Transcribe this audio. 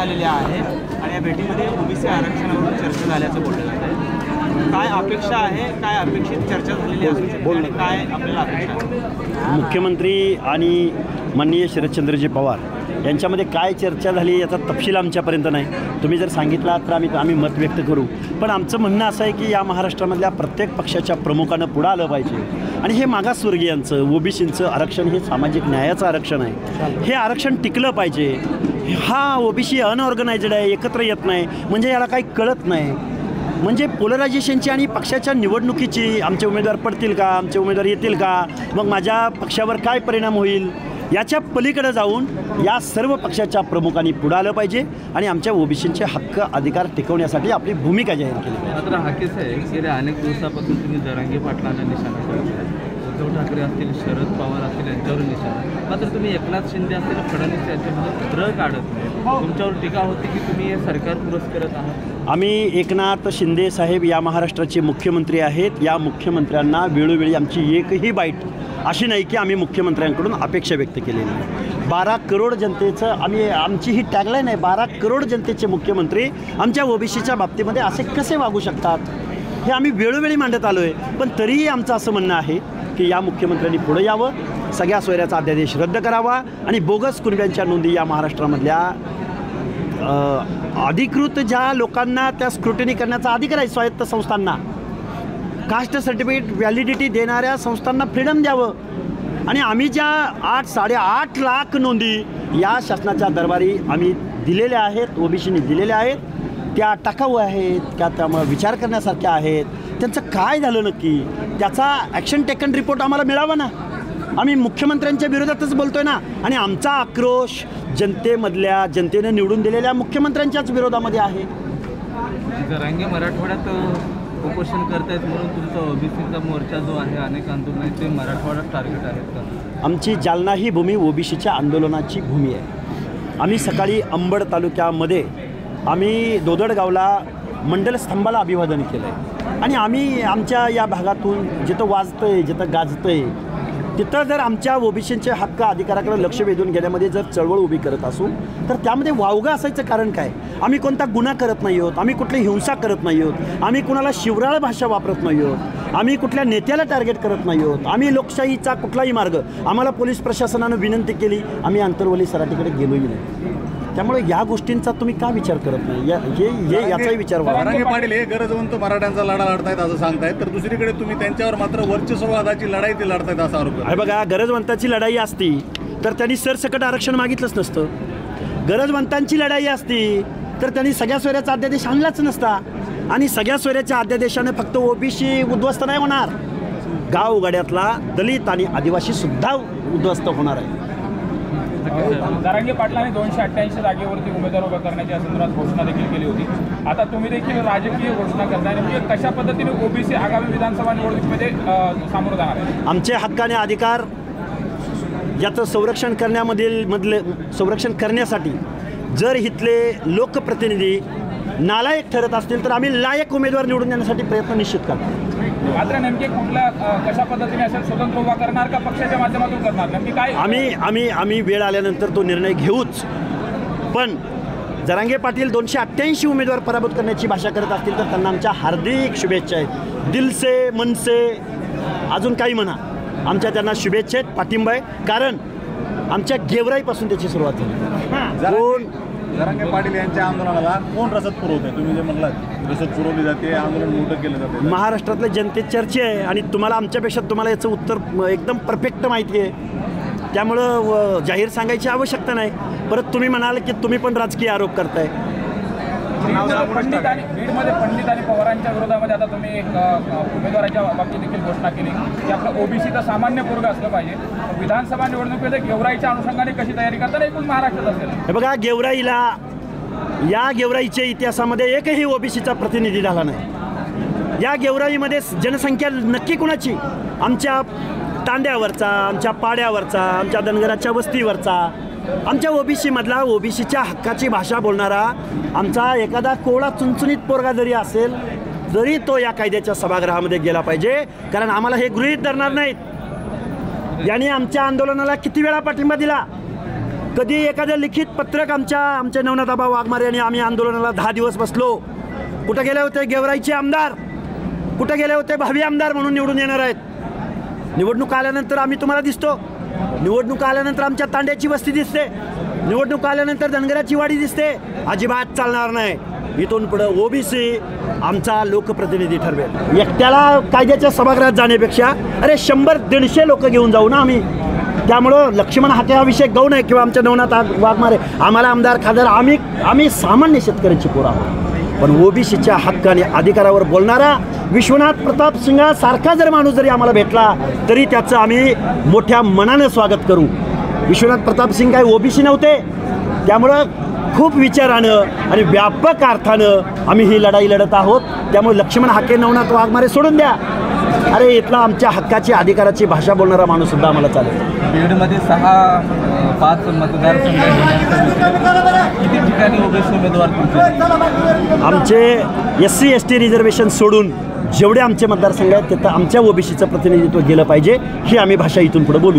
झालेली आहे आणि या भेटीमध्ये ओबीसी आरक्षणावर चर्चा झाल्याचं बोललं जात आहे. काय अपेक्षा आहे, काय अपेक्षित चर्चा झालेली असू शकते आणि काय आपल्याला अपेक्षा आहे? मुख्यमंत्री आणि माननीय शरदचंद्रजी पवार यांच्यामध्ये काय चर्चा झाली याचा तपशील आमच्यापर्यंत नाही. तुम्ही जर सांगितला तर आम्ही मत व्यक्त करू. पण आमचं म्हणणं असं आहे की या महाराष्ट्रामधल्या प्रत्येक पक्षाच्या प्रमुखानं पुढं आलं पाहिजे आणि हे मागासवर्गीयांचं ओबीसींचं आरक्षण हे सामाजिक न्यायाचं आरक्षण आहे. हे आरक्षण टिकलं पाहिजे. हा ओबीसी अनऑर्गनायझड आहे, एकत्र येत नाही म्हणजे याला काही कळत नाही. म्हणजे पोलरायझेशनची आणि पक्षाच्या निवडणुकीची आमचे उमेदवार पडतील का, आमचे उमेदवार येतील का, मग माझ्या पक्षावर काय परिणाम होईल याच्या पलीकडे जाऊन या सर्व पक्षाच्या प्रमुखांनी पुढे आलं पाहिजे आणि आमच्या ओबीसींचे हक्क अधिकार टिकवण्यासाठी आपली भूमिका जाहीर केली पाहिजे. मात्र हा केस आहे गेल्या अनेक दिवसापासून तुम्ही जरांगे पाटलांना निशाणा करत आहे. उद्धव ठाकरे असतील, शरद पवार असतील यांच्यावर निशाणा. मात्र तुम्ही एकनाथ शिंदे असतील, फडणवीस यांच्याबद्दल रग काढत नाही. तुमच्यावर टीका होती की तुम्ही हे सरकार पुरस्करत आहात. आम्ही एकनाथ शिंदे साहेब या महाराष्ट्राचे मुख्यमंत्री आहेत. या मुख्यमंत्र्यांना वेळोवेळी आमची एकही बाईट अशी नाही की आम्ही मुख्यमंत्र्यांकडून अपेक्षा व्यक्त केलेली नाही. 12 करोड जनतेचं आमची ही टॅगलाईन आहे, 12 करोड जनतेचे मुख्यमंत्री आमच्या ओबीसीच्या बाबतीमध्ये असे कसे वागू शकतात हे आम्ही वेळोवेळी मांडत आलो आहे. पण तरीही आमचं असं म्हणणं आहे की या मुख्यमंत्र्यांनी पुढे यावं, सगळ्या सोयऱ्याचा अध्यादेश रद्द करावा आणि बोगस कुणब्यांच्या नोंदी या महाराष्ट्रामधल्या अधिकृत ज्या लोकांना त्या स्क्रुटिनी करण्याचा अधिकार आहे स्वायत्त संस्थांना, कास्ट सर्टिफिकेट व्हॅलिडिटी देणाऱ्या संस्थांना फ्रीडम द्यावं आणि आम्ही ज्या 8-8.5 लाख नोंदी या शासनाच्या दरबारी आम्ही दिलेल्या आहेत, ओबीसीने दिलेल्या आहेत, त्या टाकाऊ आहेत, त्यामुळे विचार करण्यासारख्या आहेत. त्यांचं काय झालं नक्की त्याचा ॲक्शन टेकन रिपोर्ट आम्हाला मिळावा ना. आम्ही मुख्यमंत्र्यांच्या विरोधातच बोलतोय ना आणि आमचा आक्रोश जनतेने निवडून दिलेल्या मुख्यमंत्र्यांच्याच विरोधामध्ये आहे. जरांगे मराठवाड्यात उपोषण करतायत म्हणून तुमचा ओबीसीचा मोर्चा जो आहे, अनेक आंदोलन आहेत ते मराठवाड्यात टार्गेट आहेत का? आमची जालना ही भूमी ओबीसीच्या आंदोलनाची भूमी आहे. आम्ही सकाळी अंबड तालुक्यामध्ये आम्ही दोदडगावला मंडलस्तंभाला अभिवादन केलं आहे आणि आम्ही आमच्या या भागातून जिथं वाजतंय, जिथं गाजतंय तिथं जर आमच्या ओबीसींचे हक्क अधिकाराकडे लक्ष वेधून घेण्यामध्ये जर चळवळ उभी करत असू तर त्यामध्ये वावगं असायचं कारण काय? आम्ही कोणता गुन्हा करत नाही आहोत, आम्ही कुठली हिंसा करत नाही आहोत, आम्ही कुणाला शिवराळ भाषा वापरत नाही आहोत, आम्ही कुठल्या नेत्याला टार्गेट करत नाही आहोत, आम्ही लोकशाहीचा कुठलाही मार्ग, आम्हाला पोलीस प्रशासनानं विनंती केली, आम्ही आंतरवली सराटीकडे गेलोही नाही. त्यामुळे या गोष्टींचा तुम्ही का विचार करत नाही? याचाही विचार व्हावा. जरांगे पाटील हे गरजवंत मराठ्यांचा लढा लढतायत असं सांगतायत, तर दुसरीकडे तुम्ही त्यांच्यावर मात्र वर्चस्ववादाची लढाई ते लढतायत असा आरोप आहे. बघा, गरजवंताची लढाई असती तर त्यांनी सरसकट आरक्षण मागितलंच नसतं. गरजवंतांची लढाई असती तर त्यांनी सगळ्या सोयऱ्याचा अध्यादेश आणलाच नसता आणि सगळ्या सोयऱ्याच्या अध्यादेशाने फक्त ओबीसी उद्ध्वस्त नाही होणार, गावगाड्यातला दलित आणि आदिवासी सुद्धा उद्ध्वस्त होणार आहे. जरांगे पाटलांनी 288 जागेवरती उमेदवार उभा करण्याच्या संदर्भात घोषणा देखील केली होती. आता तुम्ही देखील राजकीय घोषणा करताय, म्हणजे कशा पद्धतीने ओबीसी आगामी विधानसभा निवडणुकीमध्ये सामोरं जाणार आहे? आमचे हक्काने अधिकार याचं संरक्षण करण्यासाठी जर इथले लोकप्रतिनिधी नालायक ठरत असतील तर आम्ही लायक उमेदवार निवडून देण्यासाठी प्रयत्न निश्चित करतो. मात्र नेमके कुठल्या कशा पद्धतीने असेल, स्वतंत्र उभा करणार का पक्षाच्या माध्यमातून करणार, नेमकी काय? आम्ही वेळ आल्यानंतर तो निर्णय घेऊच. पण जरांगे पाटील 288 उमेदवार पराभूत करण्याची भाषा करत असतील तर त्यांना आमच्या हार्दिक शुभेच्छा आहेत. दिलसे मनसे अजून काही म्हणा, आमच्या त्यांना शुभेच्छा आहेत, पाठिंबा आहे. कारण आमच्या गेवराईपासून त्याची सुरुवात झाली. जरांगे पाटील यांच्या आंदोलनाला कोण रसद पुरवत आहे? तुम्ही जे म्हणलात रसद पुरवली जाते, आंदोलन मोठं केलं जाते. महाराष्ट्रातल्या जनतेची चर्चा आहे आणि तुम्हाला आमच्यापेक्षा याचं उत्तर एकदम परफेक्ट माहिती आहे. त्यामुळं जाहीर सांगायची आवश्यकता नाही. परत तुम्ही म्हणाल की तुम्ही पण राजकीय आरोप करताय. पंडित आणि पवारांच्या विरोधामध्ये आता तुम्ही उमेदवाराच्या बाबतीत देखील घोषणा केली की आपलं ओबीसीचा सामान्य वर्ग असलं पाहिजे. विधानसभा निवडणुकीमध्ये गेवराईच्या अनुषंगाने कशी तयारी करताना एकूण महाराष्ट्रात असेल? हे बघा, गेवराईच्या इतिहासामध्ये एकही ओबीसीचा प्रतिनिधी झाला नाही. या गेवराईमध्ये जनसंख्या नक्की कुणाची? आमच्या तांड्यावरचा, आमच्या पाड्यावरचा, आमच्या धनगराच्या वस्तीवरचा, आमच्या ओबीसीमधला ओबीसीच्या हक्काची भाषा बोलणारा आमचा एखादा कोवळा चुनचुनीत पोरगा जरी असेल तरी तो या कायद्याच्या सभागृहामध्ये गेला पाहिजे. कारण आम्हाला हे गृहीत धरणार नाहीत. यांनी आमच्या आंदोलनाला किती वेळा पाठिंबा दिला, कधी एखादं लिखित पत्रक आमचे नवनाथाबा वाघमारे आणि आम्ही आंदोलनाला 10 दिवस बसलो. कुठं गेले होते गेवराईचे आमदार, कुठं गेले होते भावी आमदार म्हणून निवडून येणार आहेत. निवडणूक आल्यानंतर आम्ही तुम्हाला दिसतो, निवडणूक आल्यानंतर आमच्या तांड्याची वस्ती दिसते, निवडणूक आल्यानंतर धनगराची वाडी दिसते. अजिबात चालणार नाही. इथून पुढं ओबीसी आमचा लोकप्रतिनिधी ठरवेल. एकट्याला कायद्याच्या सभागृहात जाण्यापेक्षा अरे 100-150 लोक घेऊन जाऊ ना आम्ही. त्यामुळं लक्ष्मण हाके हा विषय गौण आहे किंवा आमच्या नवनाथ वाघमारे आम्हाला आमदार खासदार आम्ही सामान्य शेतकऱ्यांची पोरं आहोत. पण ओबीसीच्या हक्क आणि अधिकारावर बोलणारा विश्वनाथ प्रताप सिंगासारखा जर माणूस जरी आम्हाला भेटला तरी त्याचं आम्ही मोठ्या मनानं स्वागत करू. विश्वनाथ प्रताप सिंग काय ओबीसी नव्हते. त्यामुळं खूप विचारानं आणि व्यापक अर्थानं आम्ही ही लढाई लढत आहोत. त्यामुळे लक्ष्मण हाके नवनाथ वाघमारे सोडून द्या. अरे इथला आमच्या हक्काची अधिकाराची भाषा बोलणारा माणूससुद्धा आम्हाला चालेल. बीडमध्ये 5 मतदारसंघ किती ठिकाणी ओबीसी उमेदवार तुमचे? आमचे SC ST रिझर्वेशन सोडून जेवढे आमचे मतदारसंघ आहेत तिथं आमच्या ओबीसीचं प्रतिनिधित्व केलं पाहिजे ही आम्ही भाषा इथून पुढे बोलू.